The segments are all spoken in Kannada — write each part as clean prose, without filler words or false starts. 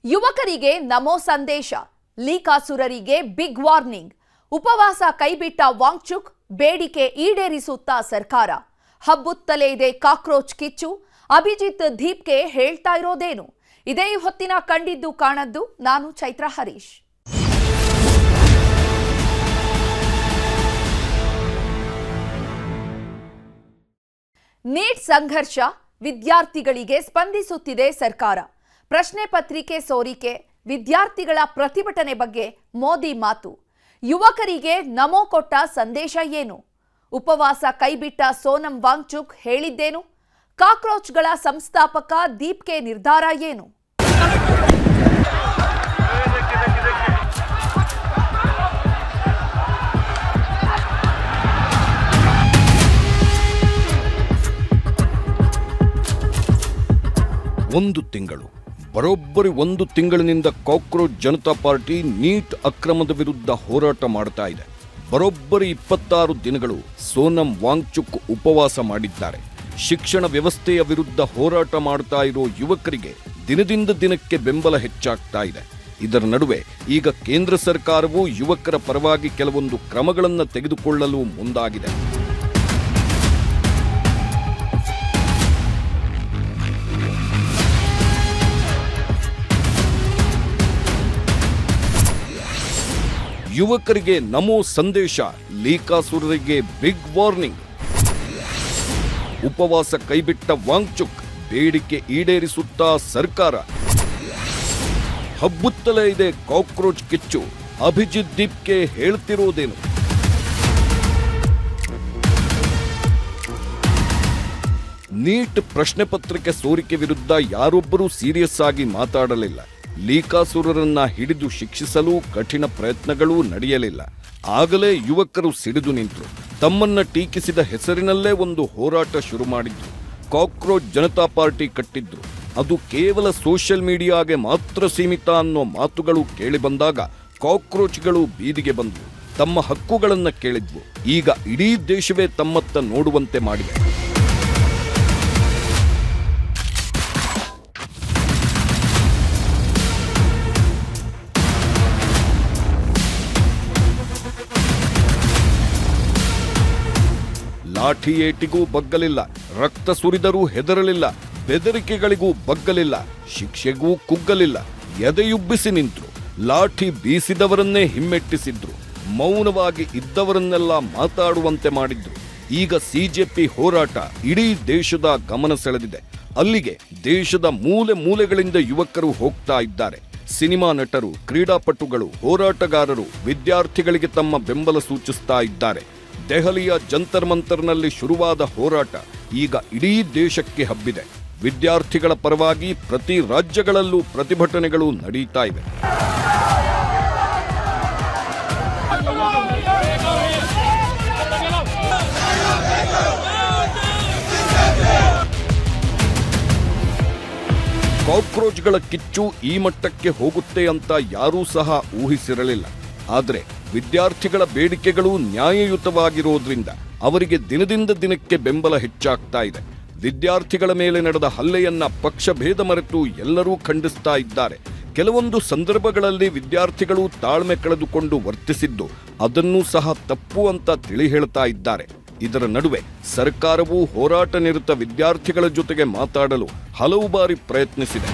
ಯುವಕರಿಗೆ ನಮೋ ಸಂದೇಶ, ಲೀಕಾಸುರರಿಗೆ ಬಿಗ್ ವಾರ್ನಿಂಗ್. ಉಪವಾಸ ಕೈಬಿಟ್ಟ ವಾಂಗ್ಚುಕ್, ಬೇಡಿಕೆ ಈಡೇರಿಸುತ್ತಾ ಸರ್ಕಾರ. ಹಬ್ಬುತ್ತಲೇ ಇದೆ ಕಾಕ್ರೋಚ್ ಕಿಚ್ಚು. ಅಭಿಜಿತ್ ದೀಪ್ಗೆ ಹೇಳ್ತಾ ಇರೋದೇನು? ಇದೇ ಹೊತ್ತಿನ ಕಂಡಿದ್ದು ಕಾಣದ್ದು. ನಾನು ಚೈತ್ರ ಹರೀಶ್. ನೀಟ್ ಸಂಘರ್ಷ, ವಿದ್ಯಾರ್ಥಿಗಳಿಗೆ ಸ್ಪಂದಿಸುತ್ತಿದೆ ಸರ್ಕಾರ. ಪ್ರಶ್ನೆ ಪತ್ರಿಕೆ ಸೋರಿಕೆ, ವಿದ್ಯಾರ್ಥಿಗಳ ಪ್ರತಿಭಟನೆ ಬಗ್ಗೆ ಮೋದಿ ಮಾತು. ಯುವಕರಿಗೆ ನಮೋ ಕೊಟ್ಟ ಸಂದೇಶ ಏನು? ಉಪವಾಸ ಕೈಬಿಟ್ಟ ಸೋನಂ ವಾಂಗ್ಚುಕ್ ಹೇಳಿದ್ದೇನು? ಕಾಕ್ರೋಚ್ಗಳ ಸಂಸ್ಥಾಪಕ ದೀಪ್ಗೆ ನಿರ್ಧಾರ ಏನು? ಒಂದು ತಿಂಗಳು, ಬರೋಬ್ಬರಿ ಒಂದು ತಿಂಗಳಿನಿಂದ ಕಾಕ್ರೋಚ್ ಜನತಾ ಪಾರ್ಟಿ ನೀಟ್ ಅಕ್ರಮದ ವಿರುದ್ಧ ಹೋರಾಟ ಮಾಡ್ತಾ ಇದೆ. ಬರೋಬ್ಬರಿ 26 ದಿನಗಳು ಸೋನಂ ವಾಂಗ್ಚುಕ್ ಉಪವಾಸ ಮಾಡಿದ್ದಾರೆ. ಶಿಕ್ಷಣ ವ್ಯವಸ್ಥೆಯ ವಿರುದ್ಧ ಹೋರಾಟ ಮಾಡ್ತಾ ಇರೋ ಯುವಕರಿಗೆ ದಿನದಿಂದ ದಿನಕ್ಕೆ ಬೆಂಬಲ ಹೆಚ್ಚಾಗ್ತಾ ಇದೆ. ಇದರ ನಡುವೆ ಈಗ ಕೇಂದ್ರ ಸರ್ಕಾರವು ಯುವಕರ ಪರವಾಗಿ ಕೆಲವೊಂದು ಕ್ರಮಗಳನ್ನು ತೆಗೆದುಕೊಳ್ಳಲು ಮುಂದಾಗಿದೆ. ಯುವಕರಿಗೆ ನಮೋ ಸಂದೇಶ, ಲೀಕಾಸುರರಿಗೆ ಬಿಗ್ ವಾರ್ನಿಂಗ್. ಉಪವಾಸ ಕೈಬಿಟ್ಟ ವಾಂಗ್ಚುಕ್, ಬೇಡಿಕೆ ಈಡೇರಿಸುತ್ತಾ ಸರ್ಕಾರ. ಹಬ್ಬುತ್ತಲೇ ಇದೆ ಕಾಕ್ರೋಚ್ ಕಿಚ್ಚು. ಅಭಿಜಿತ್ ದೀಪ್ಗೆ ಹೇಳ್ತಿರೋದೇನು? ನೀಟ್ ಪ್ರಶ್ನೆ ಪತ್ರಿಕೆ ಸೋರಿಕೆ ವಿರುದ್ಧ ಯಾರೊಬ್ಬರೂ ಸೀರಿಯಸ್ ಆಗಿ ಮಾತಾಡಲಿಲ್ಲ. ಲೀಕಾಸುರರನ್ನ ಹಿಡಿದು ಶಿಕ್ಷಿಸಲು ಕಠಿಣ ಪ್ರಯತ್ನಗಳೂ ನಡೆಯಲಿಲ್ಲ. ಆಗಲೇ ಯುವಕರು ಸಿಡಿದು ನಿಂತರು. ತಮ್ಮನ್ನ ಟೀಕಿಸಿದ ಹೆಸರಿನಲ್ಲೇ ಒಂದು ಹೋರಾಟ ಶುರು ಮಾಡಿದ್ರು. ಕಾಕ್ರೋಚ್ ಜನತಾ ಪಾರ್ಟಿ ಕಟ್ಟಿದ್ರು. ಅದು ಕೇವಲ ಸೋಷಿಯಲ್ ಮೀಡಿಯಾಗೆ ಮಾತ್ರ ಸೀಮಿತ ಅನ್ನೋ ಮಾತುಗಳು ಕೇಳಿ ಬಂದಾಗ ಕಾಕ್ರೋಚ್ಗಳು ಬೀದಿಗೆ ಬಂದವು. ತಮ್ಮ ಹಕ್ಕುಗಳನ್ನ ಕೇಳಿದ್ವು. ಈಗ ಇಡೀ ದೇಶವೇ ತಮ್ಮತ್ತ ನೋಡುವಂತೆ ಮಾಡಿದೆ. ಲಾಠಿ ಏಟಿಗೂ ಬಗ್ಗಲಿಲ್ಲ, ರಕ್ತ ಸುರಿದರೂ ಹೆದರಲಿಲ್ಲ, ಬೆದರಿಕೆಗಳಿಗೂ ಬಗ್ಗಲಿಲ್ಲ, ಶಿಕ್ಷೆಗೂ ಕುಗ್ಗಲಿಲ್ಲ. ಎದೆಯುಬ್ಬಿಸಿ ನಿಂತರು. ಲಾಠಿ ಬೀಸಿದವರನ್ನೇ ಹಿಮ್ಮೆಟ್ಟಿಸಿದ್ರು. ಮೌನವಾಗಿ ಇದ್ದವರನ್ನೆಲ್ಲ ಮಾತಾಡುವಂತೆ ಮಾಡಿದ್ರು. ಈಗ ಸಿಜೆಪಿ ಹೋರಾಟ ಇಡೀ ದೇಶದ ಗಮನ ಸೆಳೆದಿದೆ. ಅಲ್ಲಿಗೆ ದೇಶದ ಮೂಲೆ ಮೂಲೆಗಳಿಂದ ಯುವಕರು ಹೋಗ್ತಾ ಇದ್ದಾರೆ. ಸಿನಿಮಾ ನಟರು, ಕ್ರೀಡಾಪಟುಗಳು, ಹೋರಾಟಗಾರರು ವಿದ್ಯಾರ್ಥಿಗಳಿಗೆ ತಮ್ಮ ಬೆಂಬಲ ಸೂಚಿಸ್ತಾ ಇದ್ದಾರೆ. ದೆಹಲಿಯ ಜಂತರ್ ಮಂತರ್ನಲ್ಲಿ ಶುರುವಾದ ಹೋರಾಟ ಈಗ ಇಡೀ ದೇಶಕ್ಕೆ ಹಬ್ಬಿದೆ. ವಿದ್ಯಾರ್ಥಿಗಳ ಪರವಾಗಿ ಪ್ರತಿ ರಾಜ್ಯಗಳಲ್ಲೂ ಪ್ರತಿಭಟನೆಗಳು ನಡೆಯುತ್ತಾ ಇವೆ. ಕಾಕ್ರೋಚ್ಗಳ ಕಿಚ್ಚು ಈ ಮಟ್ಟಕ್ಕೆ ಹೋಗುತ್ತೆ ಅಂತ ಯಾರೂ ಸಹ ಊಹಿಸಿರಲಿಲ್ಲ. ಆದರೆ ವಿದ್ಯಾರ್ಥಿಗಳ ಬೇಡಿಕೆಗಳು ನ್ಯಾಯಯುತವಾಗಿರೋದ್ರಿಂದ ಅವರಿಗೆ ದಿನದಿಂದ ದಿನಕ್ಕೆ ಬೆಂಬಲ ಹೆಚ್ಚಾಗ್ತಾ ಇದೆ. ವಿದ್ಯಾರ್ಥಿಗಳ ಮೇಲೆ ನಡೆದ ಹಲ್ಲೆಯನ್ನ ಪಕ್ಷಭೇದ ಮರೆತು ಎಲ್ಲರೂ ಖಂಡಿಸ್ತಾ ಇದ್ದಾರೆ. ಕೆಲವೊಂದು ಸಂದರ್ಭಗಳಲ್ಲಿ ವಿದ್ಯಾರ್ಥಿಗಳು ತಾಳ್ಮೆ ಕಳೆದುಕೊಂಡು ವರ್ತಿಸಿದ್ದು ಅದನ್ನೂ ಸಹ ತಪ್ಪು ಅಂತ ತಿಳಿ ಹೇಳ್ತಾ ಇದ್ದಾರೆ. ಇದರ ನಡುವೆ ಸರ್ಕಾರವು ಹೋರಾಟ ನಿರತ ವಿದ್ಯಾರ್ಥಿಗಳ ಜೊತೆಗೆ ಮಾತಾಡಲು ಹಲವು ಬಾರಿ ಪ್ರಯತ್ನಿಸಿದೆ.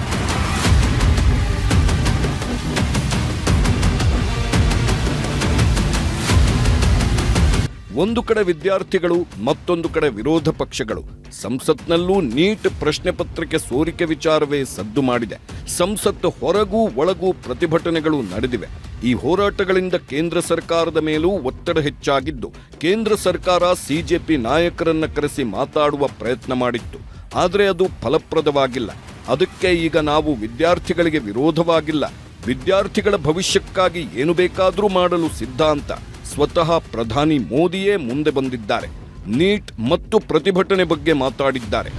ಒಂದು ಕಡೆ ವಿದ್ಯಾರ್ಥಿಗಳು, ಮತ್ತೊಂದು ಕಡೆ ವಿರೋಧ ಪಕ್ಷಗಳು. ಸಂಸತ್ನಲ್ಲೂ ನೀಟ್ ಪ್ರಶ್ನೆ ಪತ್ರಿಕೆ ಸೋರಿಕೆ ವಿಚಾರವೇ ಸದ್ದು ಮಾಡಿದೆ. ಸಂಸತ್ ಹೊರಗೂ ಒಳಗೂ ಪ್ರತಿಭಟನೆಗಳು ನಡೆದಿವೆ. ಈ ಹೋರಾಟಗಳಿಂದ ಕೇಂದ್ರ ಸರ್ಕಾರದ ಮೇಲೂ ಒತ್ತಡ ಹೆಚ್ಚಾಗಿದ್ದು, ಕೇಂದ್ರ ಸರ್ಕಾರ ಸಿಜೆಪಿ ನಾಯಕರನ್ನ ಕರೆಸಿ ಮಾತಾಡುವ ಪ್ರಯತ್ನ ಮಾಡಿತ್ತು. ಆದರೆ ಅದು ಫಲಪ್ರದವಾಗಿಲ್ಲ. ಅದಕ್ಕೆ ಈಗ ನಾವು ವಿದ್ಯಾರ್ಥಿಗಳಿಗೆ ವಿರೋಧವಾಗಿಲ್ಲ, ವಿದ್ಯಾರ್ಥಿಗಳ ಭವಿಷ್ಯಕ್ಕಾಗಿ ಏನು ಬೇಕಾದರೂ ಮಾಡಲು ಸಿದ್ಧ ಅಂತ ಸ್ವತಃ ಪ್ರಧಾನಿ ಮೋದಿಯೇ ಮುಂದೆ ಬಂದಿದ್ದಾರೆ. ನೀಟ್ ಮತ್ತು ಪ್ರತಿಭಟನೆ ಬಗ್ಗೆ ಮಾತಾಡಿದ್ದಾರೆ.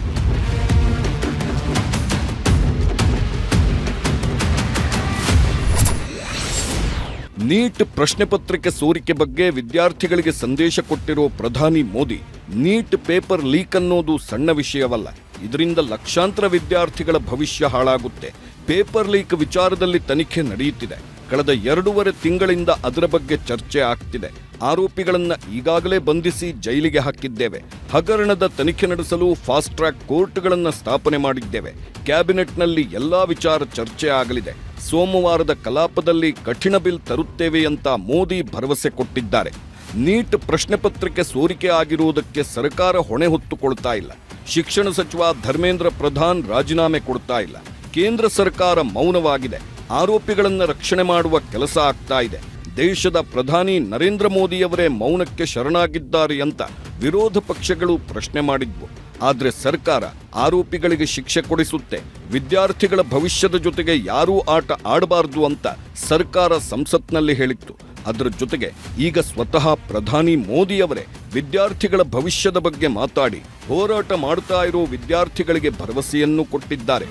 ನೀಟ್ ಪ್ರಶ್ನೆ ಪತ್ರಿಕೆ ಸೋರಿಕೆ ಬಗ್ಗೆ ವಿದ್ಯಾರ್ಥಿಗಳಿಗೆ ಸಂದೇಶ ಕೊಟ್ಟಿರೋ ಪ್ರಧಾನಿ ಮೋದಿ, ನೀಟ್ ಪೇಪರ್ ಲೀಕ್ ಅನ್ನೋದು ಸಣ್ಣ ವಿಷಯವಲ್ಲ. ಇದರಿಂದ ಲಕ್ಷಾಂತರ ವಿದ್ಯಾರ್ಥಿಗಳ ಭವಿಷ್ಯ ಹಾಳಾಗುತ್ತೆ. ಪೇಪರ್ ಲೀಕ್ ವಿಚಾರದಲ್ಲಿ ತನಿಖೆ ನಡೆಯುತ್ತಿದೆ. ಕಳೆದ 2.5 ತಿಂಗಳಿಂದ ಅದರ ಬಗ್ಗೆ ಚರ್ಚೆ ಆಗ್ತಿದೆ. ಆರೋಪಿಗಳನ್ನ ಈಗಾಗಲೇ ಬಂಧಿಸಿ ಜೈಲಿಗೆ ಹಾಕಿದ್ದೇವೆ. ಹಗರಣದ ತನಿಖೆ ನಡೆಸಲು ಫಾಸ್ಟ್ ಟ್ರ್ಯಾಕ್ ಕೋರ್ಟ್ಗಳನ್ನು ಸ್ಥಾಪನೆ ಮಾಡಿದ್ದೇವೆ. ಕ್ಯಾಬಿನೆಟ್ನಲ್ಲಿ ಎಲ್ಲಾ ವಿಚಾರ ಚರ್ಚೆ ಆಗಲಿದೆ. ಸೋಮವಾರದ ಕಲಾಪದಲ್ಲಿ ಕಠಿಣ ಬಿಲ್ ತರುತ್ತೇವೆ ಅಂತ ಮೋದಿ ಭರವಸೆ ಕೊಟ್ಟಿದ್ದಾರೆ. ನೀಟ್ ಪ್ರಶ್ನೆ ಪತ್ರಿಕೆ ಸೋರಿಕೆ ಆಗಿರುವುದಕ್ಕೆ ಸರ್ಕಾರ ಹೊಣೆ ಹೊತ್ತುಕೊಳ್ತಾ ಇಲ್ಲ. ಶಿಕ್ಷಣ ಸಚಿವ ಧರ್ಮೇಂದ್ರ ಪ್ರಧಾನ್ ರಾಜೀನಾಮೆ ಕೊಡ್ತಾ ಇಲ್ಲ. ಕೇಂದ್ರ ಸರ್ಕಾರ ಮೌನವಾಗಿದೆ. ಆರೋಪಿಗಳನ್ನು ರಕ್ಷಣೆ ಮಾಡುವ ಕೆಲಸ ಆಗ್ತಾ ಇದೆ. ದೇಶದ ಪ್ರಧಾನಿ ನರೇಂದ್ರ ಮೋದಿಯವರೇ ಮೌನಕ್ಕೆ ಶರಣಾಗಿದ್ದಾರೆ ಅಂತ ವಿರೋಧ ಪಕ್ಷಗಳು ಪ್ರಶ್ನೆ ಮಾಡಿದ್ವು. ಆದರೆ ಸರ್ಕಾರ ಆರೋಪಿಗಳಿಗೆ ಶಿಕ್ಷೆ ಕೊಡಿಸುತ್ತೆ, ವಿದ್ಯಾರ್ಥಿಗಳ ಭವಿಷ್ಯದ ಜೊತೆಗೆ ಯಾರೂ ಆಟ ಆಡಬಾರದು ಅಂತ ಸರ್ಕಾರ ಸಂಸತ್ನಲ್ಲಿ ಹೇಳಿತ್ತು. ಅದರ ಜೊತೆಗೆ ಈಗ ಸ್ವತಃ ಪ್ರಧಾನಿ ಮೋದಿಯವರೇ ವಿದ್ಯಾರ್ಥಿಗಳ ಭವಿಷ್ಯದ ಬಗ್ಗೆ ಮಾತಾಡಿ ಹೋರಾಟ ಮಾಡುತ್ತಾ ಇರೋ ವಿದ್ಯಾರ್ಥಿಗಳಿಗೆ ಭರವಸೆಯನ್ನು ಕೊಟ್ಟಿದ್ದಾರೆ.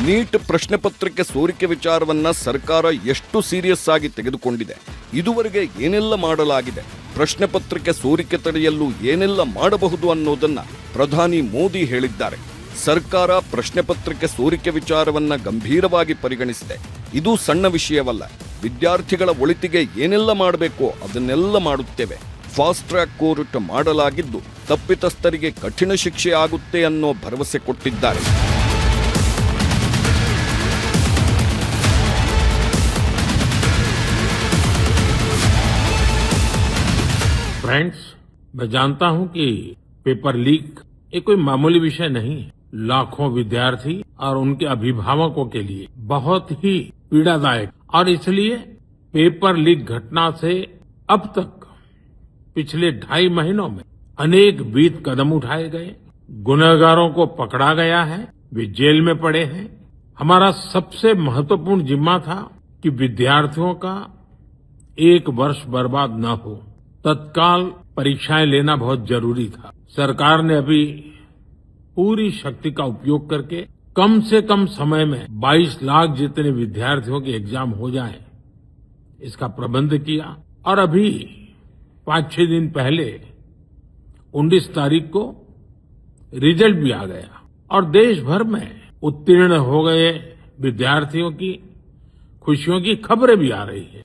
ನೀಟ್ ಪ್ರಶ್ನೆ ಪತ್ರಿಕೆ ಸೋರಿಕೆ ವಿಚಾರವನ್ನ ಸರ್ಕಾರ ಎಷ್ಟು ಸೀರಿಯಸ್ ಆಗಿ ತೆಗೆದುಕೊಂಡಿದೆ, ಇದುವರೆಗೆ ಏನೆಲ್ಲ ಮಾಡಲಾಗಿದೆ, ಪ್ರಶ್ನೆ ಪತ್ರಿಕೆ ಸೋರಿಕೆ ತಡೆಯಲು ಏನೆಲ್ಲ ಮಾಡಬಹುದು ಅನ್ನೋದನ್ನ ಪ್ರಧಾನಿ ಮೋದಿ ಹೇಳಿದ್ದಾರೆ. ಸರ್ಕಾರ ಪ್ರಶ್ನೆ ಪತ್ರಿಕೆ ಸೋರಿಕೆ ವಿಚಾರವನ್ನ ಗಂಭೀರವಾಗಿ ಪರಿಗಣಿಸಿದೆ. ಇದು ಸಣ್ಣ ವಿಷಯವಲ್ಲ. ವಿದ್ಯಾರ್ಥಿಗಳ ಒಳಿತಿಗೆ ಏನೆಲ್ಲ ಮಾಡಬೇಕೋ ಅದನ್ನೆಲ್ಲ ಮಾಡುತ್ತೇವೆ. ಫಾಸ್ಟ್ ಟ್ರ್ಯಾಕ್ ಕೋರ್ಟ್ ಮಾಡಲಾಗಿದ್ದು ತಪ್ಪಿತಸ್ಥರಿಗೆ ಕಠಿಣ ಶಿಕ್ಷೆ ಆಗುತ್ತೆ ಅನ್ನೋ ಭರವಸೆ ಕೊಟ್ಟಿದ್ದಾರೆ. फ्रेंड्स, मैं जानता हूं कि पेपर लीक ये कोई मामूली विषय नहीं है. लाखों विद्यार्थी और उनके अभिभावकों के लिए बहुत ही पीड़ादायक, और इसलिए पेपर लीक घटना से अब तक पिछले 2.5 महीनों में अनेक विध कदम उठाए गए. गुनहगारों को पकड़ा गया है, वे जेल में पड़े हैं. हमारा सबसे महत्वपूर्ण जिम्मा था कि विद्यार्थियों का 1 वर्ष बर्बाद न हो. तत्काल परीक्षाएं लेना बहुत जरूरी था. सरकार ने अभी पूरी शक्ति का उपयोग करके कम से कम समय में 22 लाख जितने विद्यार्थियों के एग्जाम हो जाए, इसका प्रबंध किया. और अभी 5-6 दिन पहले 19 तारीख को रिजल्ट भी आ गया और देश भर में उत्तीर्ण हो गए विद्यार्थियों की खुशियों की खबरें भी आ रही है.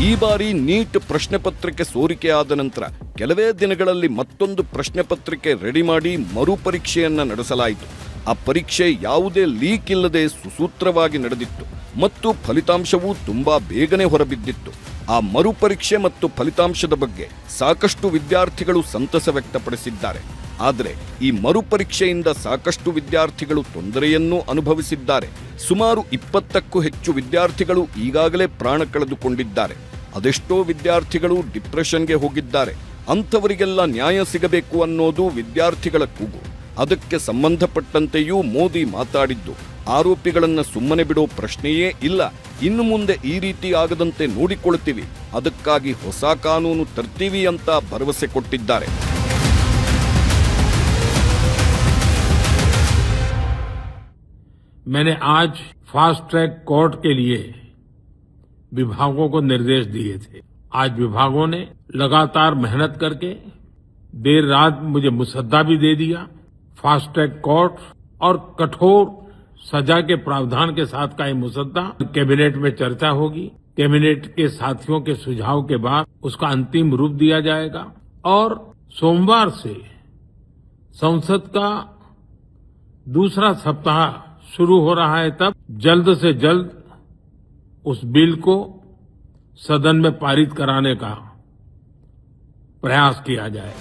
ಈ ಬಾರಿ ನೀಟ್ ಪ್ರಶ್ನೆ ಪತ್ರಿಕೆ ಸೋರಿಕೆ ಆದ ನಂತರ ಕೆಲವೇ ದಿನಗಳಲ್ಲಿ ಮತ್ತೊಂದು ಪ್ರಶ್ನೆ ಪತ್ರಿಕೆ ರೆಡಿ ಮಾಡಿ ಮರುಪರೀಕ್ಷೆಯನ್ನ ನಡೆಸಲಾಯಿತು. ಆ ಪರೀಕ್ಷೆ ಯಾವುದೇ ಲೀಕ್ ಇಲ್ಲದೆ ಸುಸೂತ್ರವಾಗಿ ನಡೆದಿತ್ತು ಮತ್ತು ಫಲಿತಾಂಶವೂ ತುಂಬಾ ಬೇಗನೆ ಹೊರಬಿದ್ದಿತ್ತು. ಆ ಮರುಪರೀಕ್ಷೆ ಮತ್ತು ಫಲಿತಾಂಶದ ಬಗ್ಗೆ ಸಾಕಷ್ಟು ವಿದ್ಯಾರ್ಥಿಗಳು ಸಂತಸ ವ್ಯಕ್ತಪಡಿಸಿದ್ದಾರೆ. ಆದರೆ ಈ ಮರುಪರೀಕ್ಷೆಯಿಂದ ಸಾಕಷ್ಟು ವಿದ್ಯಾರ್ಥಿಗಳು ತೊಂದರೆಯನ್ನೂ ಅನುಭವಿಸಿದ್ದಾರೆ. ಸುಮಾರು 20ಕ್ಕೂ ಹೆಚ್ಚು ವಿದ್ಯಾರ್ಥಿಗಳು ಈಗಾಗಲೇ ಪ್ರಾಣ ಕಳೆದುಕೊಂಡಿದ್ದಾರೆ. ಅದೆಷ್ಟೋ ವಿದ್ಯಾರ್ಥಿಗಳು ಡಿಪ್ರೆಷನ್ಗೆ ಹೋಗಿದ್ದಾರೆ. ಅಂಥವರಿಗೆಲ್ಲ ನ್ಯಾಯ ಸಿಗಬೇಕು ಅನ್ನೋದು ವಿದ್ಯಾರ್ಥಿಗಳ ಕೂಗು. ಅದಕ್ಕೆ ಸಂಬಂಧಪಟ್ಟಂತೆಯೂ ಮೋದಿ ಮಾತಾಡಿದ್ದು, ಆರೋಪಿಗಳನ್ನು ಸುಮ್ಮನೆ ಬಿಡೋ ಪ್ರಶ್ನೆಯೇ ಇಲ್ಲ, ಇನ್ನು ಮುಂದೆ ಈ ರೀತಿ ಆಗದಂತೆ ನೋಡಿಕೊಳ್ತೀವಿ, ಅದಕ್ಕಾಗಿ ಹೊಸ ಕಾನೂನು ತರ್ತೀವಿ ಅಂತ ಭರವಸೆ ಕೊಟ್ಟಿದ್ದಾರೆ. मैंने आज फास्ट ट्रैक कोर्ट के लिए विभागों को निर्देश दिए थे. आज विभागों ने लगातार मेहनत करके देर रात मुझे मुसद्दा भी दे दिया. फास्ट ट्रैक कोर्ट और कठोर सजा के प्रावधान के साथ का ये मुसद्दा कैबिनेट में चर्चा होगी. कैबिनेट के साथियों के सुझाव के बाद उसका अंतिम रूप दिया जाएगा और सोमवार से संसद का दूसरा सप्ताह शुरू हो रहा है. तब जल्द से जल्द उस बिल को सदन में पारित कराने का प्रयास किया जाए.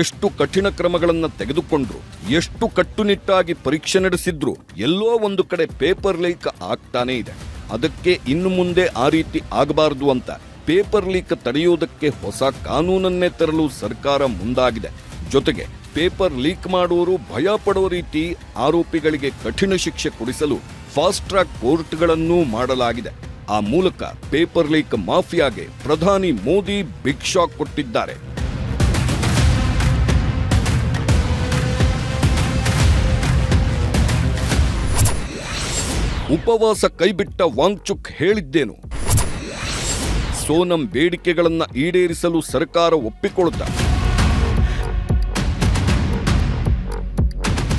ಎಷ್ಟು ಕಠಿಣ ಕ್ರಮಗಳನ್ನು ತೆಗೆದುಕೊಂಡ್ರು, ಎಷ್ಟು ಕಟ್ಟುನಿಟ್ಟಾಗಿ ಪರೀಕ್ಷೆ ನಡೆಸಿದ್ರು, ಎಲ್ಲೋ ಒಂದು ಕಡೆ ಪೇಪರ್ ಲೀಕ್ ಆಗ್ತಾನೇ ಇದೆ. ಅದಕ್ಕೆ ಇನ್ನು ಮುಂದೆ ಆ ರೀತಿ ಆಗಬಾರದು ಅಂತ ಪೇಪರ್ ಲೀಕ್ ತಡೆಯುವುದಕ್ಕೆ ಹೊಸ ಕಾನೂನನ್ನೇ ತರಲು ಸರ್ಕಾರ ಮುಂದಾಗಿದೆ. ಜೊತೆಗೆ ಪೇಪರ್ ಲೀಕ್ ಮಾಡುವವರು ಭಯ ಪಡೋ ರೀತಿ ಆರೋಪಿಗಳಿಗೆ ಕಠಿಣ ಶಿಕ್ಷೆ ಕೊಡಿಸಲು ಫಾಸ್ಟ್ ಟ್ರ್ಯಾಕ್ ಕೋರ್ಟ್ಗಳನ್ನೂ ಮಾಡಲಾಗಿದೆ. ಆ ಮೂಲಕ ಪೇಪರ್ ಲೀಕ್ ಮಾಫಿಯಾಗೆ ಪ್ರಧಾನಿ ಮೋದಿ ಬಿಗ್ ಶಾಕ್ ಕೊಟ್ಟಿದ್ದಾರೆ. ಉಪವಾಸ ಕೈಬಿಟ್ಟ ವಾಂಗ್ಚುಕ್ ಹೇಳಿದ್ದೇನು? ಸೋನಂ ಬೇಡಿಕೆಗಳನ್ನು ಈಡೇರಿಸಲು ಸರ್ಕಾರ ಒಪ್ಪಿಕೊಳ್ಳುತ್ತಾ?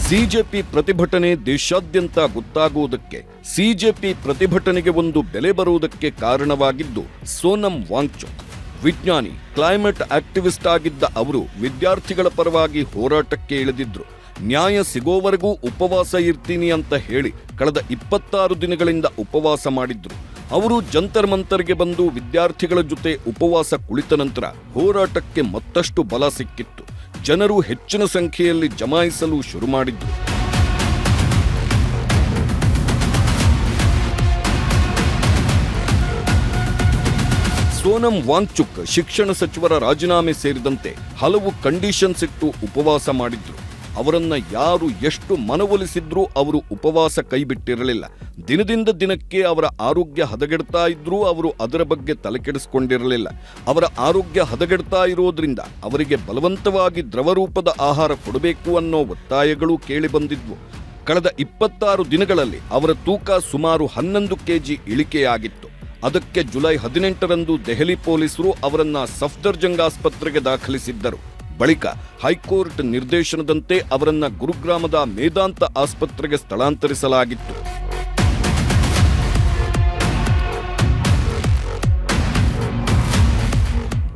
ಸಿಜೆಪಿ ಪ್ರತಿಭಟನೆ ದೇಶಾದ್ಯಂತ ಗೊತ್ತಾಗುವುದಕ್ಕೆ, ಸಿಜೆಪಿ ಪ್ರತಿಭಟನೆಗೆ ಒಂದು ಬೆಲೆ ಬರುವುದಕ್ಕೆ ಕಾರಣವಾಗಿದ್ದು ಸೋನಂ ವಾಂಗ್ಚುಕ್. ವಿಜ್ಞಾನಿ, ಕ್ಲೈಮೇಟ್ ಆಕ್ಟಿವಿಸ್ಟ್ ಆಗಿದ್ದ ಅವರು ವಿದ್ಯಾರ್ಥಿಗಳ ಪರವಾಗಿ ಹೋರಾಟಕ್ಕೆ ಇಳಿದಿದ್ರು. ನ್ಯಾಯ ಸಿಗೋವರೆಗೂ ಉಪವಾಸ ಇರ್ತೀನಿ ಅಂತ ಹೇಳಿ ಕಳೆದ 26 ದಿನಗಳಿಂದ ಉಪವಾಸ ಮಾಡಿದ್ರು. ಅವರು ಜಂತರ್ ಮಂತರ್ಗೆ ಬಂದು ವಿದ್ಯಾರ್ಥಿಗಳ ಜೊತೆ ಉಪವಾಸ ಕುಳಿತ ನಂತರ ಹೋರಾಟಕ್ಕೆ ಮತ್ತಷ್ಟು ಬಲ ಸಿಕ್ಕಿತ್ತು. ಜನರು ಹೆಚ್ಚಿನ ಸಂಖ್ಯೆಯಲ್ಲಿ ಜಮಾಯಿಸಲು ಶುರು ಮಾಡಿದ್ರು. ಸೋನಂ ವಾಂಗ್ಚುಕ್ ಶಿಕ್ಷಣ ಸಚಿವರ ರಾಜೀನಾಮೆ ಸೇರಿದಂತೆ ಹಲವು ಕಂಡೀಷನ್ಸ್ ಇಟ್ಟು ಉಪವಾಸ ಮಾಡಿದ್ರು. ಅವರನ್ನ ಯಾರು ಎಷ್ಟು ಮನವೊಲಿಸಿದ್ರೂ ಅವರು ಉಪವಾಸ ಕೈಬಿಟ್ಟಿರಲಿಲ್ಲ. ದಿನದಿಂದ ದಿನಕ್ಕೆ ಅವರ ಆರೋಗ್ಯ ಹದಗೆಡ್ತಾ ಇದ್ರೂ ಅವರು ಅದರ ಬಗ್ಗೆ ತಲೆಕೆಡಿಸಿಕೊಂಡಿರಲಿಲ್ಲ. ಅವರ ಆರೋಗ್ಯ ಹದಗೆಡ್ತಾ ಇರೋದ್ರಿಂದ ಅವರಿಗೆ ಬಲವಂತವಾಗಿ ದ್ರವರೂಪದ ಆಹಾರ ಕೊಡಬೇಕು ಅನ್ನೋ ಒತ್ತಾಯಗಳು ಕೇಳಿಬಂದಿದ್ವು. ಕಳೆದ 26 ದಿನಗಳಲ್ಲಿ ಅವರ ತೂಕ ಸುಮಾರು 11 ಕೆಜಿ ಇಳಿಕೆಯಾಗಿತ್ತು. ಅದಕ್ಕೆ ಜುಲೈ 18ರಂದು ದೆಹಲಿ ಪೊಲೀಸರು ಅವರನ್ನ ಸಫ್ದರ್ಜಂಗ್ ಆಸ್ಪತ್ರೆಗೆ ದಾಖಲಿಸಿದ್ದರು. ಬಳಿಕ ಹೈಕೋರ್ಟ್ ನಿರ್ದೇಶನದಂತೆ ಅವರನ್ನ ಗುರುಗ್ರಾಮದ ಮೇದಾಂತ ಆಸ್ಪತ್ರೆಗೆ ಸ್ಥಳಾಂತರಿಸಲಾಗಿತ್ತು.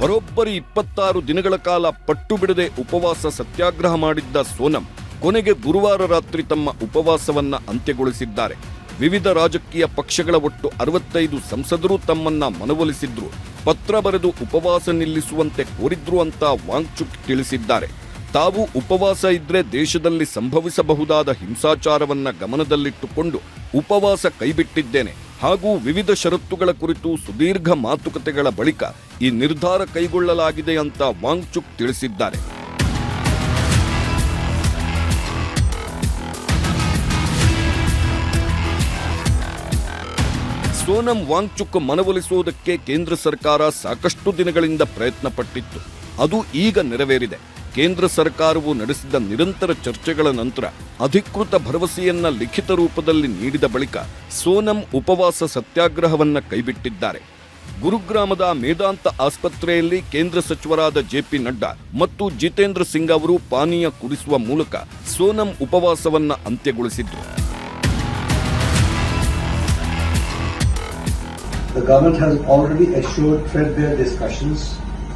ಬರೋಬ್ಬರಿ 26 ದಿನಗಳ ಕಾಲ ಪಟ್ಟು ಬಿಡದೆ ಉಪವಾಸ ಸತ್ಯಾಗ್ರಹ ಮಾಡಿದ್ದ ಸೋನಂ ಕೊನೆಗೆ ಗುರುವಾರ ರಾತ್ರಿ ತಮ್ಮ ಉಪವಾಸವನ್ನ ಅಂತ್ಯಗೊಳಿಸಿದ್ದಾರೆ. ವಿವಿಧ ರಾಜಕೀಯ ಪಕ್ಷಗಳ ಒಟ್ಟು 65 ಸಂಸದರು ತಮ್ಮನ್ನ ಮನವೊಲಿಸಿದ್ರು. ಪತ್ರ ಬರೆದು ಉಪವಾಸ ನಿಲ್ಲಿಸುವಂತೆ ಕೋರಿದ್ರು ಅಂತ ವಾಂಗ್ಚುಕ್ ತಿಳಿಸಿದ್ದಾರೆ. ತಾವು ಉಪವಾಸ ಇದ್ರೆ ದೇಶದಲ್ಲಿ ಸಂಭವಿಸಬಹುದಾದ ಹಿಂಸಾಚಾರವನ್ನ ಗಮನದಲ್ಲಿಟ್ಟುಕೊಂಡು ಉಪವಾಸ ಕೈಬಿಟ್ಟಿದ್ದೇನೆ ಹಾಗೂ ವಿವಿಧ ಷರತ್ತುಗಳ ಕುರಿತು ಸುದೀರ್ಘ ಮಾತುಕತೆಗಳ ಬಳಿಕ ಈ ನಿರ್ಧಾರ ಕೈಗೊಳ್ಳಲಾಗಿದೆ ಅಂತ ವಾಂಗ್ಚುಕ್ ತಿಳಿಸಿದ್ದಾರೆ. ಸೋನಂ ವಾಂಗ್ಚುಕ್ ಮನವೊಲಿಸುವುದಕ್ಕೆ ಕೇಂದ್ರ ಸರ್ಕಾರ ಸಾಕಷ್ಟು ದಿನಗಳಿಂದ ಪ್ರಯತ್ನ ಪಟ್ಟಿತ್ತು. ಅದು ಈಗ ನೆರವೇರಿದೆ. ಕೇಂದ್ರ ಸರ್ಕಾರವು ನಡೆಸಿದ ನಿರಂತರ ಚರ್ಚೆಗಳ ನಂತರ ಅಧಿಕೃತ ಭರವಸೆಯನ್ನ ಲಿಖಿತ ರೂಪದಲ್ಲಿ ನೀಡಿದ ಬಳಿಕ ಸೋನಂ ಉಪವಾಸ ಸತ್ಯಾಗ್ರಹವನ್ನ ಕೈಬಿಟ್ಟಿದ್ದಾರೆ. ಗುರುಗ್ರಾಮದ ಮೇದಾಂತ ಆಸ್ಪತ್ರೆಯಲ್ಲಿ ಕೇಂದ್ರ ಸಚಿವರಾದ ಜೆಪಿ ನಡ್ಡಾ ಮತ್ತು ಜಿತೇಂದ್ರ ಸಿಂಗ್ ಅವರು ಪಾನೀಯ ಕುಡಿಸುವ ಮೂಲಕ Sonam ಉಪವಾಸವನ್ನ ಅಂತ್ಯಗೊಳಿಸಿದ್ರು. The government has already assured threadbare discussions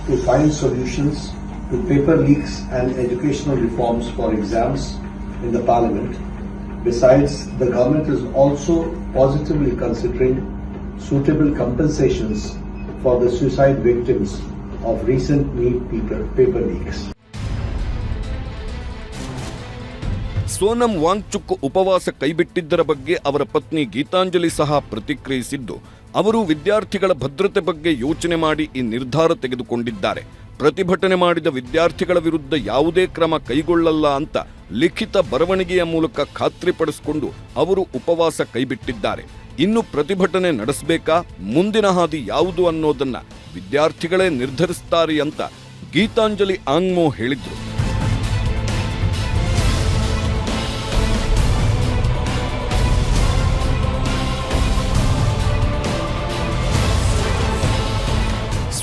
to find solutions to paper leaks and educational reforms for exams in the parliament. Besides, the government is also positively considering suitable compensations for the suicide victims of recent NEET paper leaks. Sonam Wangchuk ಉಪವಾಸ ಕೈಬಿಟ್ಟಿದ್ದರ ಬಗ್ಗೆ ಅವರ ಪತ್ನಿ ಗೀತಾಂಜಲಿ ಸಹ ಪ್ರತಿಕ್ರಿಯಿಸಿದ್ದು, ಅವರು ವಿದ್ಯಾರ್ಥಿಗಳ ಭದ್ರತೆ ಬಗ್ಗೆ ಯೋಚನೆ ಮಾಡಿ ಈ ನಿರ್ಧಾರ ತೆಗೆದುಕೊಂಡಿದ್ದಾರೆ. ಪ್ರತಿಭಟನೆ ಮಾಡಿದ ವಿದ್ಯಾರ್ಥಿಗಳ ವಿರುದ್ಧ ಯಾವುದೇ ಕ್ರಮ ಕೈಗೊಳ್ಳಲ್ಲ ಅಂತ ಲಿಖಿತ ಬರವಣಿಗೆಯ ಮೂಲಕ ಖಾತ್ರಿಪಡಿಸಿಕೊಂಡು ಅವರು ಉಪವಾಸ ಕೈಬಿಟ್ಟಿದ್ದಾರೆ. ಇನ್ನು ಪ್ರತಿಭಟನೆ ನಡೆಸಬೇಕಾ, ಮುಂದಿನ ಹಾದಿ ಯಾವುದು ಅನ್ನೋದನ್ನ ವಿದ್ಯಾರ್ಥಿಗಳೇ ನಿರ್ಧರಿಸುತ್ತಾರೆ ಅಂತ ಗೀತಾಂಜಲಿ ಆಂಗ್ಮೋ ಹೇಳಿದ್ರು.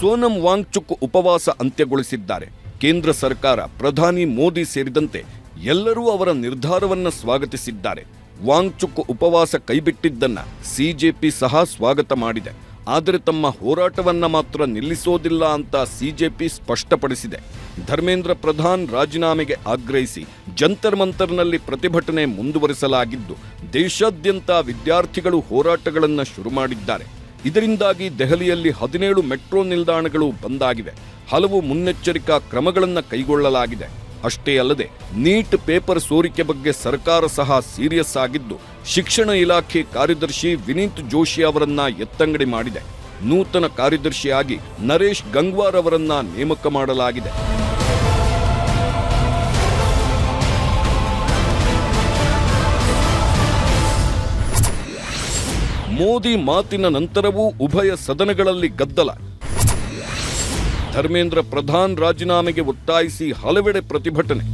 ಸೋನಂ ವಾಂಗ್ಚುಕ್ ಉಪವಾಸ ಅಂತ್ಯಗೊಳಿಸಿದ್ದಾರೆ. ಕೇಂದ್ರ ಸರ್ಕಾರ, ಪ್ರಧಾನಿ ಮೋದಿ ಸೇರಿದಂತೆ ಎಲ್ಲರೂ ಅವರ ನಿರ್ಧಾರವನ್ನ ಸ್ವಾಗತಿಸಿದ್ದಾರೆ. ವಾಂಗ್ಚುಕ್ ಉಪವಾಸ ಕೈಬಿಟ್ಟಿದ್ದನ್ನ ಸಿಜೆಪಿ ಸಹ ಸ್ವಾಗತ ಮಾಡಿದೆ. ಆದರೆ ತಮ್ಮ ಹೋರಾಟವನ್ನ ಮಾತ್ರ ನಿಲ್ಲಿಸೋದಿಲ್ಲ ಅಂತ ಸಿಜೆಪಿ ಸ್ಪಷ್ಟಪಡಿಸಿದೆ. ಧರ್ಮೇಂದ್ರ ಪ್ರಧಾನ್ ರಾಜೀನಾಮೆಗೆ ಆಗ್ರಹಿಸಿ ಜಂತರ್ ಮಂತರ್ನಲ್ಲಿ ಪ್ರತಿಭಟನೆ ಮುಂದುವರಿಸಲಾಗಿದ್ದು, ದೇಶಾದ್ಯಂತ ವಿದ್ಯಾರ್ಥಿಗಳು ಹೋರಾಟಗಳನ್ನು ಶುರು ಮಾಡಿದ್ದಾರೆ. ಇದರಿಂದಾಗಿ ದೆಹಲಿಯಲ್ಲಿ 17 ಮೆಟ್ರೋ ನಿಲ್ದಾಣಗಳು ಬಂದ್ ಆಗಿವೆ. ಹಲವು ಮುನ್ನೆಚ್ಚರಿಕಾ ಕ್ರಮಗಳನ್ನು ಕೈಗೊಳ್ಳಲಾಗಿದೆ. ಅಷ್ಟೇ ಅಲ್ಲದೆ ನೀಟ್ ಪೇಪರ್ ಸೋರಿಕೆ ಬಗ್ಗೆ ಸರ್ಕಾರ ಸಹ ಸೀರಿಯಸ್ ಆಗಿದ್ದು, ಶಿಕ್ಷಣ ಇಲಾಖೆ ಕಾರ್ಯದರ್ಶಿ ವಿನೀತ್ ಜೋಶಿ ಅವರನ್ನ ಎತ್ತಂಗಡಿ ಮಾಡಿದೆ. ನೂತನ ಕಾರ್ಯದರ್ಶಿಯಾಗಿ ನರೇಶ್ ಗಂಗ್ವಾರ್ ಅವರನ್ನ ನೇಮಕ ಮಾಡಲಾಗಿದೆ. ಮೋದಿ ಮಾತಿನ ನಂತರವೂ ಉಭಯ ಸದನಗಳಲ್ಲಿ ಗದ್ದಲ. ಧರ್ಮೇಂದ್ರ ಪ್ರಧಾನ್ ರಾಜೀನಾಮೆಗೆ ಒತ್ತಾಯಿಸಿ ಹಲವೆಡೆ ಪ್ರತಿಭಟನೆ.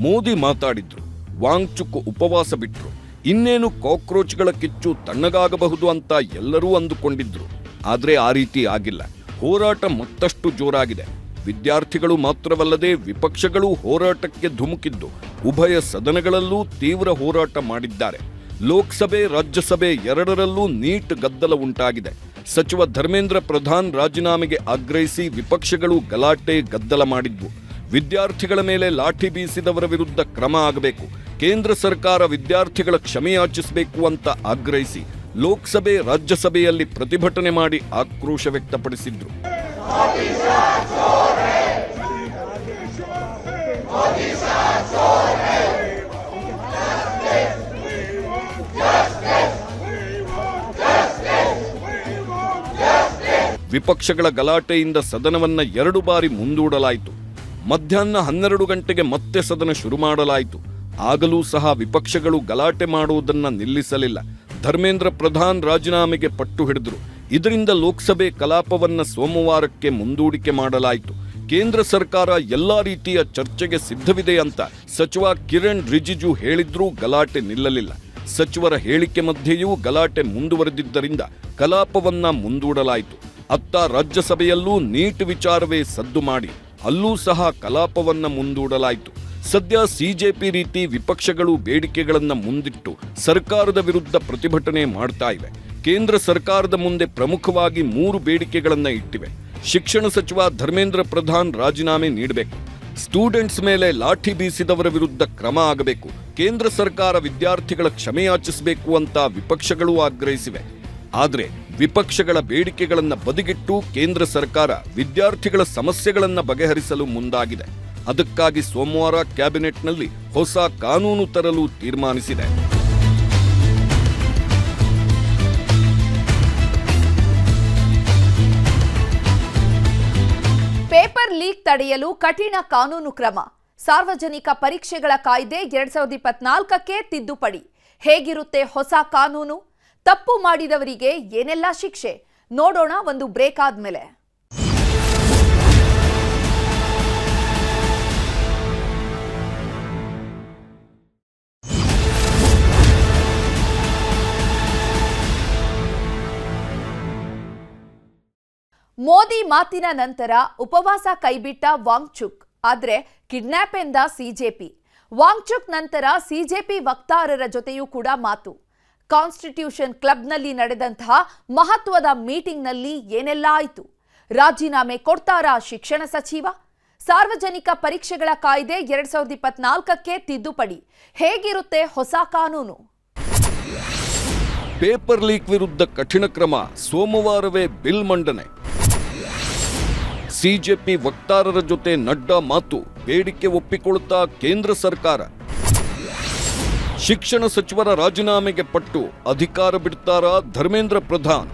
ಮೋದಿ ಮಾತಾಡಿದ್ರು, ವಾಂಗ್ಚುಕ್ ಉಪವಾಸ ಬಿಟ್ರು. ಇನ್ನೇನು ಕಾಕ್ರೋಚ್ಗಳ ಕಿಚ್ಚು ತಣ್ಣಗಾಗಬಹುದು ಅಂತ ಎಲ್ಲರೂ ಅಂದುಕೊಂಡಿದ್ರು. ಆದ್ರೆ ಆ ರೀತಿ ಆಗಿಲ್ಲ. ಹೋರಾಟ ಮತ್ತಷ್ಟು ಜೋರಾಗಿದೆ. ವಿದ್ಯಾರ್ಥಿಗಳು ಮಾತ್ರವಲ್ಲದೆ ವಿಪಕ್ಷಗಳು ಹೋರಾಟಕ್ಕೆ ಧುಮುಕಿದ್ದು ಉಭಯ ಸದನಗಳಲ್ಲೂ ತೀವ್ರ ಹೋರಾಟ ಮಾಡಿದ್ದಾರೆ. ಲೋಕಸಭೆ ರಾಜ್ಯಸಭೆ ಎರಡರಲ್ಲೂ ನೀಟ್ ಗದ್ದಲ ಉಂಟಾಗಿದೆ. ಸಚಿವ ಧರ್ಮೇಂದ್ರ ಪ್ರಧಾನ್ ರಾಜೀನಾಮೆಗೆ ಆಗ್ರಹಿಸಿ ವಿಪಕ್ಷಗಳು ಗಲಾಟೆ ಗದ್ದಲ ಮಾಡಿದ್ವು. ವಿದ್ಯಾರ್ಥಿಗಳ ಮೇಲೆ ಲಾಠಿ ಬೀಸಿದವರ ವಿರುದ್ಧ ಕ್ರಮ ಆಗಬೇಕು, ಕೇಂದ್ರ ಸರ್ಕಾರ ವಿದ್ಯಾರ್ಥಿಗಳ ಕ್ಷಮೆಯಾಚಿಸಬೇಕು ಅಂತ ಆಗ್ರಹಿಸಿ ಲೋಕಸಭೆ ರಾಜ್ಯಸಭೆಯಲ್ಲಿ ಪ್ರತಿಭಟನೆ ಮಾಡಿ ಆಕ್ರೋಶ ವ್ಯಕ್ತಪಡಿಸಿದ್ರು. ವಿಪಕ್ಷಗಳ ಗಲಾಟೆಯಿಂದ ಸದನವನ್ನ 2 ಬಾರಿ ಮುಂದೂಡಲಾಯಿತು. ಮಧ್ಯಾಹ್ನ 12 ಗಂಟೆಗೆ ಮತ್ತೆ ಸದನ ಶುರು ಮಾಡಲಾಯಿತು. ಆಗಲೂ ಸಹ ವಿಪಕ್ಷಗಳು ಗಲಾಟೆ ಮಾಡುವುದನ್ನ ನಿಲ್ಲಿಸಲಿಲ್ಲ. ಧರ್ಮೇಂದ್ರ ಪ್ರಧಾನ್ ರಾಜೀನಾಮೆಗೆ ಪಟ್ಟು ಹಿಡಿದ್ರು. ಇದರಿಂದ ಲೋಕಸಭೆ ಕಲಾಪವನ್ನ ಸೋಮವಾರಕ್ಕೆ ಮುಂದೂಡಿಕೆ ಮಾಡಲಾಯಿತು. ಕೇಂದ್ರ ಸರ್ಕಾರ ಎಲ್ಲಾ ರೀತಿಯ ಚರ್ಚೆಗೆ ಸಿದ್ಧವಿದೆ ಅಂತ ಸಚಿವ ಕಿರಣ್ ರಿಜಿಜು ಹೇಳಿದ್ರೂ ಗಲಾಟೆ ನಿಲ್ಲಲಿಲ್ಲ. ಸಚಿವರ ಹೇಳಿಕೆ ಮಧ್ಯೆಯೂ ಗಲಾಟೆ ಮುಂದುವರೆದಿದ್ದರಿಂದ ಕಲಾಪವನ್ನ ಮುಂದೂಡಲಾಯಿತು. ಅತ್ತ ರಾಜ್ಯಸಭೆಯಲ್ಲೂ ನೀಟ್ ವಿಚಾರವೇ ಸದ್ದು ಮಾಡಿ ಅಲ್ಲೂ ಸಹ ಕಲಾಪವನ್ನ ಮುಂದೂಡಲಾಯಿತು. ಸದ್ಯ ಸಿಜೆಪಿ ರೀತಿ ವಿಪಕ್ಷಗಳು ಬೇಡಿಕೆಗಳನ್ನ ಮುಂದಿಟ್ಟು ಸರ್ಕಾರದ ವಿರುದ್ಧ ಪ್ರತಿಭಟನೆ ಮಾಡ್ತಾ ಇವೆ. ಕೇಂದ್ರ ಸರ್ಕಾರದ ಮುಂದೆ ಪ್ರಮುಖವಾಗಿ 3 ಬೇಡಿಕೆಗಳನ್ನ ಇಟ್ಟಿವೆ. ಶಿಕ್ಷಣ ಸಚಿವ ಧರ್ಮೇಂದ್ರ ಪ್ರಧಾನ್ ರಾಜೀನಾಮೆ ನೀಡಬೇಕು, ಸ್ಟೂಡೆಂಟ್ಸ್ ಮೇಲೆ ಲಾಠಿ ಬೀಸಿದವರ ವಿರುದ್ಧ ಕ್ರಮ ಆಗಬೇಕು, ಕೇಂದ್ರ ಸರ್ಕಾರ ವಿದ್ಯಾರ್ಥಿಗಳ ಕ್ಷಮೆಯಾಚಿಸಬೇಕು ಅಂತ ವಿಪಕ್ಷಗಳು ಆಗ್ರಹಿಸಿವೆ. ಆದರೆ ವಿಪಕ್ಷಗಳ ಬೇಡಿಕೆಗಳನ್ನ ಬದಿಗಿಟ್ಟು ಕೇಂದ್ರ ಸರ್ಕಾರ ವಿದ್ಯಾರ್ಥಿಗಳ ಸಮಸ್ಯೆಗಳನ್ನ ಬಗೆಹರಿಸಲು ಮುಂದಾಗಿದೆ. ಅದಕ್ಕಾಗಿ ಸೋಮವಾರ ಕ್ಯಾಬಿನೆಟ್ನಲ್ಲಿ ಹೊಸ ಕಾನೂನು ತರಲು ತೀರ್ಮಾನಿಸಿದೆ. ಪೇಪರ್ ಲೀಕ್ ತಡೆಯಲು ಕಠಿಣ ಕಾನೂನು ಕ್ರಮ. ಸಾರ್ವಜನಿಕ ಪರೀಕ್ಷೆಗಳ ಕಾಯ್ದೆ 2024ಕ್ಕೆ ತಿದ್ದುಪಡಿ. ಹೇಗಿರುತ್ತೆ ಹೊಸ ಕಾನೂನು? ತಪ್ಪು ಮಾಡಿದವರಿಗೆ ಏನೆಲ್ಲ ಶಿಕ್ಷೆ? ನೋಡೋಣ ಒಂದು ಬ್ರೇಕ್ ಆದ್ಮೇಲೆ. ಮೋದಿ ಮಾತಿನ ನಂತರ ಉಪವಾಸ ಕೈಬಿಟ್ಟ ವಾಂಗ್ಚುಕ್. ಆದ್ರೆ ಕಿಡ್ನಾಪ್ ಎಂದ ಸಿಜೆಪಿ. ವಾಂಗ್ಚುಕ್ ನಂತರ ಸಿಜೆಪಿ ವಕ್ತಾರರ ಜೊತೆಯೂ ಕೂಡ ಮಾತು. ಕಾನ್ಸ್ಟಿಟ್ಯೂಷನ್ ಕ್ಲಬ್ನಲ್ಲಿ ನಡೆದಂತಹ ಮಹತ್ವದ ಮೀಟಿಂಗ್ನಲ್ಲಿ ಏನೆಲ್ಲ ಆಯಿತು? ರಾಜೀನಾಮೆ ಕೊಡ್ತಾರಾ ಶಿಕ್ಷಣ ಸಚಿವ? ಸಾರ್ವಜನಿಕ ಪರೀಕ್ಷೆಗಳ ಕಾಯ್ದೆ 2024ಕ್ಕೆ ತಿದ್ದುಪಡಿ. ಹೇಗಿರುತ್ತೆ ಹೊಸ ಕಾನೂನು? ಪೇಪರ್ ಲೀಕ್ ವಿರುದ್ಧ ಕಠಿಣ ಕ್ರಮ. ಸೋಮವಾರವೇ ಬಿಲ್ ಮಂಡನೆ. ಸಿಜೆಪಿ ವಕ್ತಾರರ ಜೊತೆ ನಡ್ಡಾ ಮಾತು. ಬೇಡಿಕೆ ಒಪ್ಪಿಕೊಳ್ಳುತ್ತಾ ಕೇಂದ್ರ ಸರ್ಕಾರ. ಶಿಕ್ಷಣ ಸಚಿವರ ರಾಜೀನಾಮೆಗೆ ಪಟ್ಟು ಅಧಿಕಾರ ಬಿಡ್ತಾರಾ ಧರ್ಮೇಂದ್ರ ಪ್ರಧಾನ್?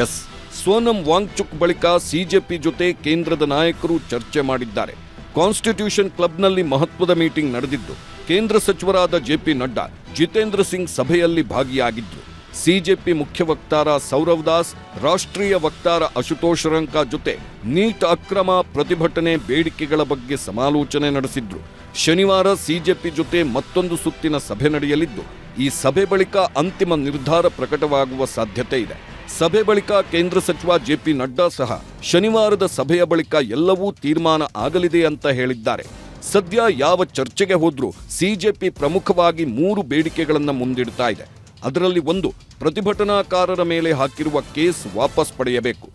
ಎಸ್, ಸೋನಂ ವಾಂಗ್ಚುಕ್ ಬಳಿಕ ಸಿಜೆಪಿ ಜೊತೆ ಕೇಂದ್ರದ ನಾಯಕರು ಚರ್ಚೆ ಮಾಡಿದ್ದಾರೆ. ಕಾನ್ಸ್ಟಿಟ್ಯೂಷನ್ ಕ್ಲಬ್ನಲ್ಲಿ ಮಹತ್ವದ ಮೀಟಿಂಗ್ ನಡೆದಿದ್ದು ಕೇಂದ್ರ ಸಚಿವರಾದ ಜೆಪಿ ನಡ್ಡಾ, ಜಿತೇಂದ್ರ ಸಿಂಗ್ ಸಭೆಯಲ್ಲಿ ಭಾಗಿಯಾಗಿದ್ರು. ಸಿಜೆಪಿ ಮುಖ್ಯ ವಕ್ತಾರ ಸೌರವ್ ದಾಸ್, ರಾಷ್ಟ್ರೀಯ ವಕ್ತಾರ ಅಶುತೋಷ್ ರಂಕ ಜೊತೆ ನೀಟ್ ಅಕ್ರಮ ಪ್ರತಿಭಟನೆ ಬೇಡಿಕೆಗಳ ಬಗ್ಗೆ ಸಮಾಲೋಚನೆ ನಡೆಸಿದ್ರು. ಶನಿವಾರ ಸಿಜೆಪಿ ಜೊತೆ ಮತ್ತೊಂದು ಸುತ್ತಿನ ಸಭೆ ನಡೆಯಲಿದ್ದು ಈ ಸಭೆ ಬಳಿಕ ಅಂತಿಮ ನಿರ್ಧಾರ ಪ್ರಕಟವಾಗುವ ಸಾಧ್ಯತೆ ಇದೆ. ಸಭೆ ಬಳಿಕ ಕೇಂದ್ರ ಸಚಿವ ಜೆಪಿ ನಡ್ಡಾ ಸಹ ಶನಿವಾರದ ಸಭೆಯ ಬಳಿಕ ಎಲ್ಲವೂ ತೀರ್ಮಾನ ಆಗಲಿದೆ ಅಂತ ಹೇಳಿದ್ದಾರೆ. ಸದ್ಯ ಯಾವ ಚರ್ಚೆಗೆ ಹೋದ್ರೂ ಸಿಜೆಪಿ ಪ್ರಮುಖವಾಗಿ 3 ಬೇಡಿಕೆಗಳನ್ನ ಮುಂದಿಡ್ತಾ ಇದೆ. ಅದರಲ್ಲಿ ಒಂದು, ಪ್ರತಿಭಟನಾಕಾರರ ಮೇಲೆ ಹಾಕಿರುವ ಕೇಸ್ ವಾಪಸ್ ಪಡೆಯಬೇಕು.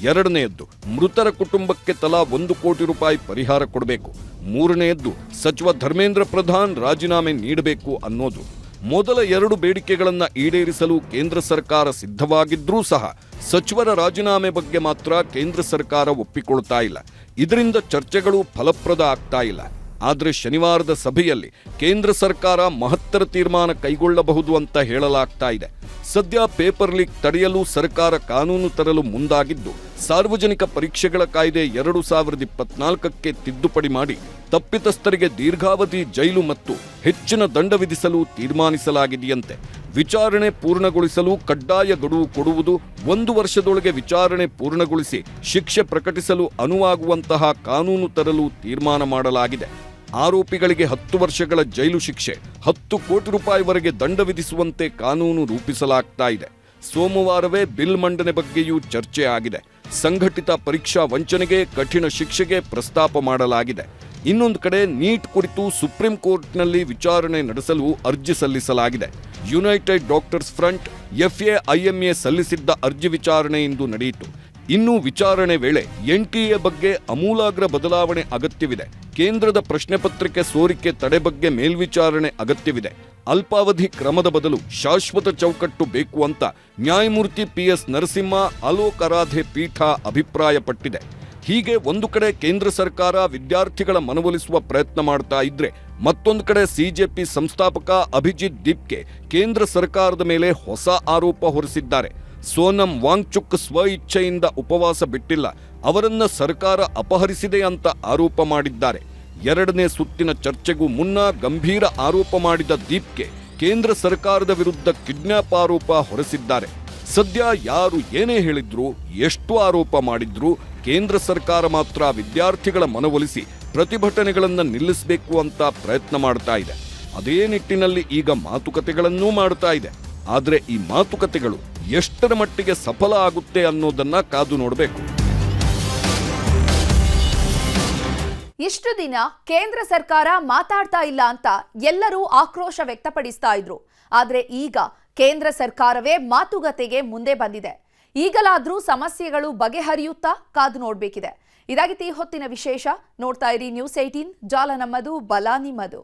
ಎರಡನೆಯದ್ದು, ಮೃತರ ಕುಟುಂಬಕ್ಕೆ ತಲಾ 1 ಕೋಟಿ ರೂಪಾಯಿ ಪರಿಹಾರ ಕೊಡಬೇಕು. ಮೂರನೆಯದ್ದು, ಸಚಿವ ಧರ್ಮೇಂದ್ರ ಪ್ರಧಾನ್ ರಾಜೀನಾಮೆ ನೀಡಬೇಕು ಅನ್ನೋದು. ಮೊದಲ 2 ಬೇಡಿಕೆಗಳನ್ನ ಈಡೇರಿಸಲು ಕೇಂದ್ರ ಸರ್ಕಾರ ಸಿದ್ಧವಾಗಿದ್ರೂ ಸಹ ಸಚಿವರ ರಾಜೀನಾಮೆ ಬಗ್ಗೆ ಮಾತ್ರ ಕೇಂದ್ರ ಸರ್ಕಾರ ಒಪ್ಪಿಕೊಳ್ತಾ ಇಲ್ಲ. ಇದರಿಂದ ಚರ್ಚೆಗಳು ಫಲಪ್ರದ ಆಗ್ತಾ ಇಲ್ಲ. ಆದರೆ ಶನಿವಾರದ ಸಭೆಯಲ್ಲಿ ಕೇಂದ್ರ ಸರ್ಕಾರ ಮಹತ್ತರ ತೀರ್ಮಾನ ಕೈಗೊಳ್ಳಬಹುದು ಅಂತ ಹೇಳಲಾಗ್ತಾ ಇದೆ. ಸದ್ಯ ಪೇಪರ್ ಲೀಕ್ ತಡೆಯಲು ಸರ್ಕಾರ ಕಾನೂನು ತರಲು ಮುಂದಾಗಿದ್ದು, ಸಾರ್ವಜನಿಕ ಪರೀಕ್ಷೆಗಳ ಕಾಯ್ದೆ 2024ಕ್ಕೆ ತಿದ್ದುಪಡಿ ಮಾಡಿ ತಪ್ಪಿತಸ್ಥರಿಗೆ ದೀರ್ಘಾವಧಿ ಜೈಲು ಮತ್ತು ಹೆಚ್ಚಿನ ದಂಡ ವಿಧಿಸಲು ತೀರ್ಮಾನಿಸಲಾಗಿದೆಯಂತೆ. ವಿಚಾರಣೆ ಪೂರ್ಣಗೊಳಿಸಲು ಕಡ್ಡಾಯ ಗಡುವು ಕೊಡುವುದು, 1 ವರ್ಷದೊಳಗೆ ವಿಚಾರಣೆ ಪೂರ್ಣಗೊಳಿಸಿ ಶಿಕ್ಷೆ ಪ್ರಕಟಿಸಲು ಅನುವಾಗುವಂತಹ ಕಾನೂನು ತರಲು ತೀರ್ಮಾನ ಮಾಡಲಾಗಿದೆ. ಆರೋಪಿಗಳಿಗೆ 10 ವರ್ಷಗಳ ಜೈಲು ಶಿಕ್ಷೆ, 10 ಕೋಟಿ ರೂಪಾಯಿವರೆಗೆ ದಂಡ ವಿಧಿಸುವಂತೆ ಕಾನೂನು ರೂಪಿಸಲಾಗ್ತಾ ಇದೆ. ಸೋಮವಾರವೇ ಬಿಲ್ ಮಂಡನೆ ಬಗ್ಗೆಯೂ ಚರ್ಚೆ ಆಗಿದೆ. ಸಂಘಟಿತ ಪರೀಕ್ಷಾ ವಂಚನೆಗೆ ಕಠಿಣ ಶಿಕ್ಷೆಗೆ ಪ್ರಸ್ತಾಪ ಮಾಡಲಾಗಿದೆ. ಇನ್ನೊಂದು ಕಡೆ ನೀಟ್ ಕುರಿತು ಸುಪ್ರೀಂ ಕೋರ್ಟ್ನಲ್ಲಿ ವಿಚಾರಣೆ ನಡೆಸಲು ಅರ್ಜಿ ಸಲ್ಲಿಸಲಾಗಿದೆ. ಯುನೈಟೆಡ್ ಡಾಕ್ಟರ್ಸ್ ಫ್ರಂಟ್, FAIMA ಸಲ್ಲಿಸಿದ್ದ ಅರ್ಜಿ ವಿಚಾರಣೆ ಇಂದು ನಡೆಯಿತು. ಇನ್ನು ವಿಚಾರಣೆ ವೇಳೆ NTA ಬಗ್ಗೆ ಅಮೂಲಾಗ್ರ ಬದಲಾವಣೆ ಅಗತ್ಯವಿದೆ. ಕೇಂದ್ರದ ಪ್ರಶ್ನೆ ಪತ್ರಿಕೆ ಸೋರಿಕೆ ತಡೆ ಬಗ್ಗೆ ಮೇಲ್ವಿಚಾರಣೆ ಅಗತ್ಯವಿದೆ. ಅಲ್ಪಾವಧಿ ಕ್ರಮದ ಬದಲು ಶಾಶ್ವತ ಚೌಕಟ್ಟು ಬೇಕು ಅಂತ ನ್ಯಾಯಮೂರ್ತಿ PS ನರಸಿಂಹ, ಅಲೋಕ್ ಅರಾಧೆ ಪೀಠ ಅಭಿಪ್ರಾಯಪಟ್ಟಿದೆ. ಹೀಗೆ ಒಂದು ಕಡೆ ಕೇಂದ್ರ ಸರ್ಕಾರ ವಿದ್ಯಾರ್ಥಿಗಳ ಮನವೊಲಿಸುವ ಪ್ರಯತ್ನ ಮಾಡ್ತಾ ಇದ್ರೆ, ಮತ್ತೊಂದು ಕಡೆ CJP ಸಂಸ್ಥಾಪಕ ಅಭಿಜಿತ್ ದೀಪ್ಗೆ ಕೇಂದ್ರ ಸರ್ಕಾರದ ಮೇಲೆ ಹೊಸ ಆರೋಪ ಹೊರಿಸಿದ್ದಾರೆ. ಸೋನಂ ವಾಂಗ್ಚುಕ್ ಸ್ವ ಇಚ್ಛೆಯಿಂದ ಉಪವಾಸ ಬಿಟ್ಟಿಲ್ಲ, ಅವರನ್ನ ಸರ್ಕಾರ ಅಪಹರಿಸಿದೆ ಅಂತ ಆರೋಪ ಮಾಡಿದ್ದಾರೆ. 2ನೇ ಸುತ್ತಿನ ಚರ್ಚೆಗೂ ಮುನ್ನ ಗಂಭೀರ ಆರೋಪ ಮಾಡಿದ ದೀಪ್ಗೆ ಕೇಂದ್ರ ಸರ್ಕಾರದ ವಿರುದ್ಧ ಕಿಡ್ನಾಪ್ ಆರೋಪ ಹೊರಿಸಿದ್ದಾರೆ. ಸದ್ಯ ಯಾರು ಏನೇ ಹೇಳಿದ್ರು, ಎಷ್ಟು ಆರೋಪ ಮಾಡಿದ್ರು, ಕೇಂದ್ರ ಸರ್ಕಾರ ಮಾತ್ರ ವಿದ್ಯಾರ್ಥಿಗಳ ಮನವೊಲಿಸಿ ಪ್ರತಿಭಟನೆಗಳನ್ನು ನಿಲ್ಲಿಸಬೇಕು ಅಂತ ಪ್ರಯತ್ನ ಮಾಡ್ತಾ ಇದೆ. ಅದೇ ನಿಟ್ಟಿನಲ್ಲಿ ಈಗ ಮಾತುಕತೆಗಳನ್ನೂ ಮಾಡ್ತಾ ಇದೆ. ಆದರೆ ಈ ಮಾತುಕತೆಗಳು ಎಷ್ಟರ ಮಟ್ಟಿಗೆ ಸಫಲ ಆಗುತ್ತೆ ಅನ್ನೋದನ್ನ ಕಾದು ನೋಡಬೇಕು. ಇಷ್ಟು ದಿನ ಕೇಂದ್ರ ಸರ್ಕಾರ ಮಾತಾಡ್ತಾ ಇಲ್ಲ ಅಂತ ಎಲ್ಲರೂ ಆಕ್ರೋಶ ವ್ಯಕ್ತಪಡಿಸ್ತಾ ಇದ್ರು. ಆದ್ರೆ ಈಗ ಕೇಂದ್ರ ಸರ್ಕಾರವೇ ಮಾತುಕತೆಗೆ ಮುಂದೆ ಬಂದಿದೆ. ಈಗಲಾದ್ರೂ ಸಮಸ್ಯೆಗಳು ಬಗೆಹರಿಯುತ್ತಾ ಕಾದು ನೋಡ್ಬೇಕಿದೆ. ಇದಾಗಿತ್ತು ಈ ಹೊತ್ತಿನ ವಿಶೇಷ. ನೋಡ್ತಾ ಇರಿ News 18, ಜಾಲ ನಮ್ಮದು, ಬಲ ನಿಮ್ಮದು.